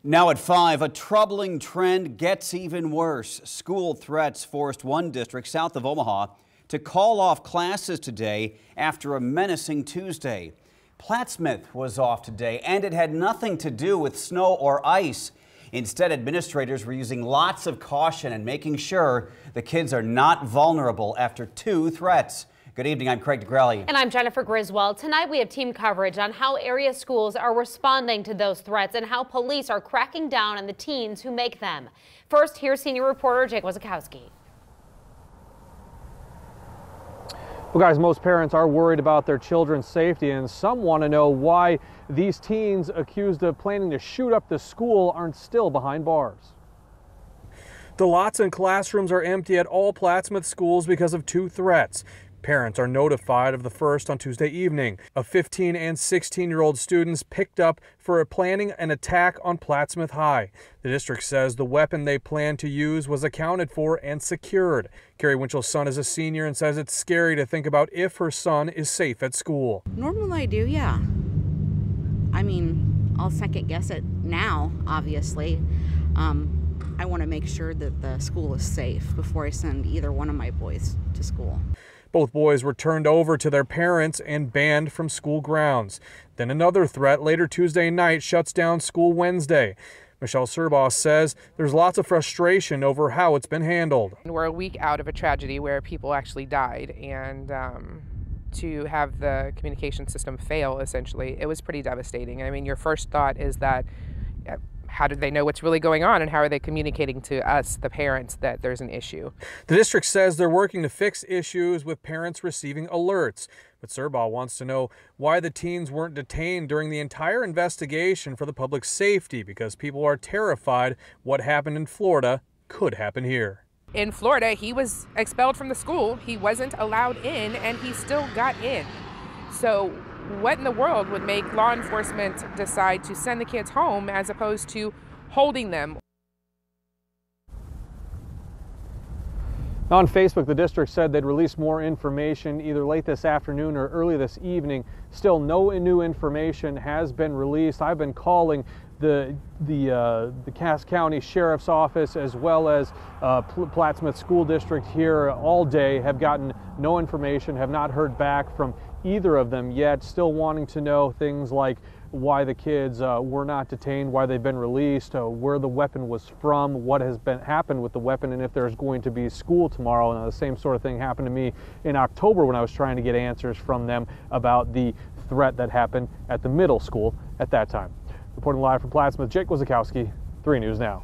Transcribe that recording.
Now at 5, a troubling trend gets even worse. School threats forced one district south of Omaha to call off classes today after a menacing Tuesday. Plattsmouth was off today, and it had nothing to do with snow or ice. Instead, administrators were using lots of caution and making sure the kids are not vulnerable after 2 threats. Good evening, I'm Craig DeGrelli. And I'm Jennifer Griswold. Tonight we have team coverage on how area schools are responding to those threats and how police are cracking down on the teens who make them. First, here's senior reporter Jake Wazakowski. Well, guys, most parents are worried about their children's safety, and some want to know why these teens accused of planning to shoot up the school aren't still behind bars. The lots and classrooms are empty at all Plattsmouth schools because of 2 threats. Parents are notified of the first on Tuesday evening. A 15 and 16-year-old students picked up for planning an attack on Plattsmouth High. The district says the weapon they planned to use was accounted for and secured. Carrie Winchell's son is a senior and says it's scary to think about if her son is safe at school. Normally I do, yeah. I mean, I'll second guess it now, obviously. I want to make sure that the school is safe before I send either one of my boys to school. Both boys were turned over to their parents and banned from school grounds. Then another threat later Tuesday night shuts down school Wednesday. Michelle Serboss says there's lots of frustration over how it's been handled. We're a week out of a tragedy where people actually died, and to have the communication system fail, essentially, it was pretty devastating. I mean, your first thought is that how did they know what's really going on, and how are they communicating to us, the parents, that there's an issue? The district says they're working to fix issues with parents receiving alerts. But Serboss wants to know why the teens weren't detained during the entire investigation for the public safety, because people are terrified what happened in Florida could happen here. In Florida, he was expelled from the school. He wasn't allowed in, and he still got in. So what in the world would make law enforcement decide to send the kids home as opposed to holding them? On Facebook, the district said they'd release more information either late this afternoon or early this evening. Still, no new information has been released. I've been calling the Cass County Sheriff's Office as well as Plattsmouth School District here all day. Have gotten no information, have not heard back from either of them yet. Still wanting to know things like why the kids were not detained, why they've been released, where the weapon was from, what has happened with the weapon, and if there's going to be school tomorrow. And the same sort of thing happened to me in October when I was trying to get answers from them about the threat that happened at the middle school at that time. Reporting live from Plattsmouth, Jake Wazakowski, 3 News Now.